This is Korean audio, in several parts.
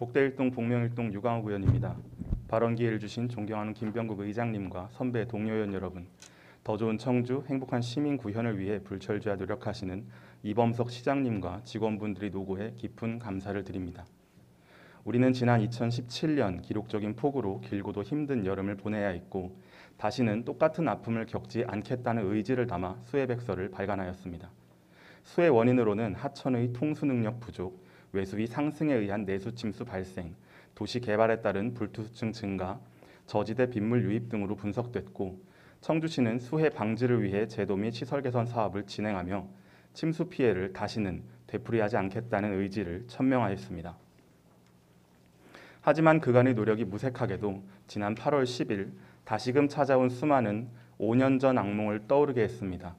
복대 일동 복명일동 유광욱 의원입니다. 발언 기회를 주신 존경하는 김병국 의장님과 선배 동료 의원 여러분, 더 좋은 청주 행복한 시민 구현을 위해 불철주야 노력하시는 이범석 시장님과 직원분들이 노고해 깊은 감사를 드립니다. 우리는 지난 2017년 기록적인 폭우로 길고도 힘든 여름을 보내야 했고 다시는 똑같은 아픔을 겪지 않겠다는 의지를 담아 수해 백서를 발간하였습니다. 수해 원인으로는 하천의 통수 능력 부족, 외수위 상승에 의한 내수 침수 발생, 도시 개발에 따른 불투수층 증가, 저지대 빗물 유입 등으로 분석됐고 청주시는 수해 방지를 위해 제도 및 시설 개선 사업을 진행하며 침수 피해를 다시는 되풀이하지 않겠다는 의지를 천명하였습니다. 하지만 그간의 노력이 무색하게도 지난 8월 10일 다시금 찾아온 수많은 5년 전 악몽을 떠오르게 했습니다.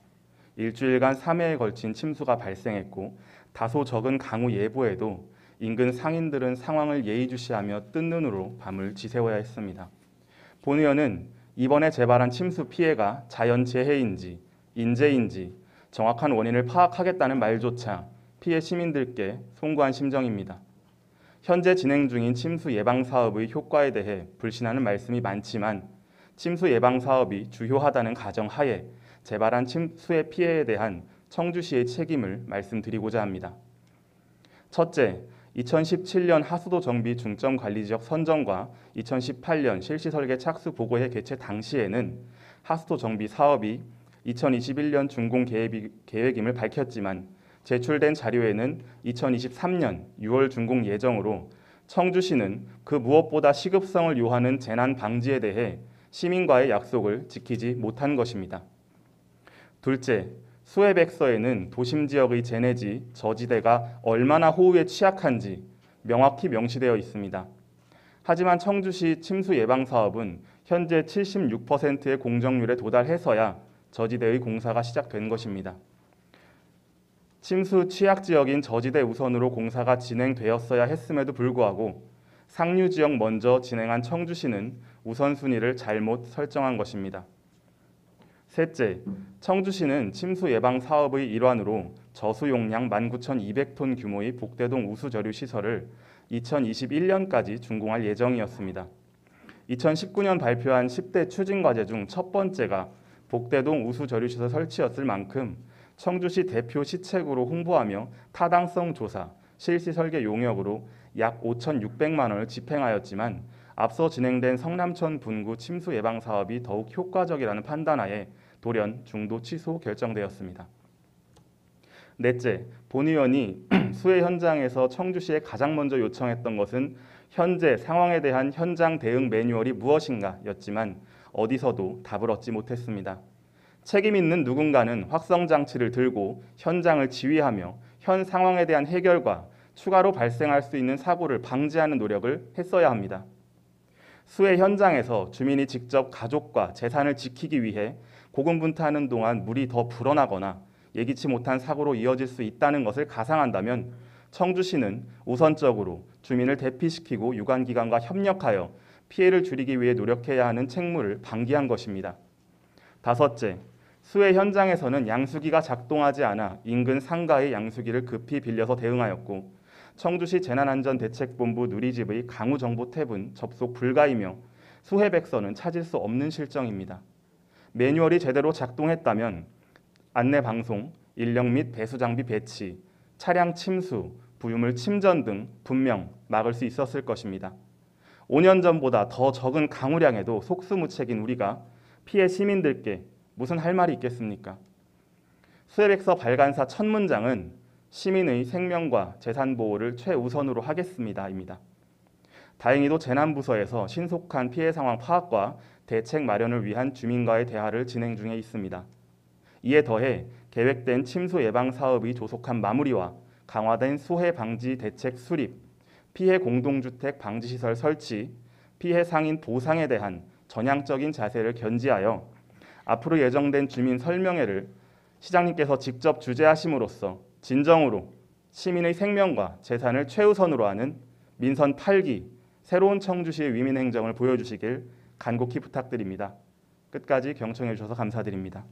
일주일간 3회에 걸친 침수가 발생했고 다소 적은 강우 예보에도 인근 상인들은 상황을 예의주시하며 뜬 눈으로 밤을 지새워야 했습니다. 본 의원은 이번에 재발한 침수 피해가 자연재해인지 인재인지 정확한 원인을 파악하겠다는 말조차 피해 시민들께 송구한 심정입니다. 현재 진행 중인 침수 예방 사업의 효과에 대해 불신하는 말씀이 많지만 침수 예방 사업이 주요하다는 가정하에 재발한 침수의 피해에 대한 청주시의 책임을 말씀드리고자 합니다. 첫째, 2017년 하수도 정비 중점 관리지역 선정과 2018년 실시설계 착수 보고회 개최 당시에는 하수도 정비 사업이 2021년 준공 계획임을 밝혔지만 제출된 자료에는 2023년 6월 준공 예정으로 청주시는 그 무엇보다 시급성을 요하는 재난 방지에 대해 시민과의 약속을 지키지 못한 것입니다. 둘째, 수해 백서에는 도심 지역의 재내지, 저지대가 얼마나 호우에 취약한지 명확히 명시되어 있습니다. 하지만 청주시 침수 예방 사업은 현재 76%의 공정률에 도달해서야 저지대의 공사가 시작된 것입니다. 침수 취약 지역인 저지대 우선으로 공사가 진행되었어야 했음에도 불구하고 상류 지역 먼저 진행한 청주시는 우선순위를 잘못 설정한 것입니다. 셋째, 청주시는 침수 예방 사업의 일환으로 저수 용량 19,200톤 규모의 복대동 우수저류 시설을 2021년까지 준공할 예정이었습니다. 2019년 발표한 10대 추진과제 중 첫 번째가 복대동 우수저류시설 설치였을 만큼 청주시 대표 시책으로 홍보하며 타당성 조사, 실시 설계 용역으로 약 5,600만 원을 집행하였지만 앞서 진행된 성남천 분구 침수 예방 사업이 더욱 효과적이라는 판단하에 돌연 중도 취소 결정되었습니다. 넷째, 본 의원이 수해 현장에서 청주시에 가장 먼저 요청했던 것은 현재 상황에 대한 현장 대응 매뉴얼이 무엇인가 였지만 어디서도 답을 얻지 못했습니다. 책임 있는 누군가는 확성장치를 들고 현장을 지휘하며 현 상황에 대한 해결과 추가로 발생할 수 있는 사고를 방지하는 노력을 했어야 합니다. 수해 현장에서 주민이 직접 가족과 재산을 지키기 위해 고군분투하는 동안 물이 더 불어나거나 예기치 못한 사고로 이어질 수 있다는 것을 가상한다면 청주시는 우선적으로 주민을 대피시키고 유관기관과 협력하여 피해를 줄이기 위해 노력해야 하는 책무를 방기한 것입니다. 다섯째, 수해 현장에서는 양수기가 작동하지 않아 인근 상가의 양수기를 급히 빌려서 대응하였고 청주시 재난안전대책본부 누리집의 강우정보 탭은 접속 불가이며 수해 백서는 찾을 수 없는 실정입니다. 매뉴얼이 제대로 작동했다면 안내방송, 인력 및 배수장비 배치, 차량 침수, 부유물 침전 등 분명 막을 수 있었을 것입니다. 5년 전보다 더 적은 강우량에도 속수무책인 우리가 피해 시민들께 무슨 할 말이 있겠습니까? 수해백서 발간사 첫 문장은 시민의 생명과 재산 보호를 최우선으로 하겠습니다입니다. 다행히도 재난부서에서 신속한 피해 상황 파악과 대책 마련을 위한 주민과의 대화를 진행 중에 있습니다. 이에 더해 계획된 침수 예방 사업의 조속한 마무리와 강화된 수해 방지 대책 수립, 피해 공동주택 방지시설 설치, 피해 상인 보상에 대한 전향적인 자세를 견지하여 앞으로 예정된 주민 설명회를 시장님께서 직접 주재하심으로써 진정으로 시민의 생명과 재산을 최우선으로 하는 민선 8기 새로운 청주시의 위민행정을 보여주시길 간곡히 부탁드립니다. 끝까지 경청해 주셔서 감사드립니다.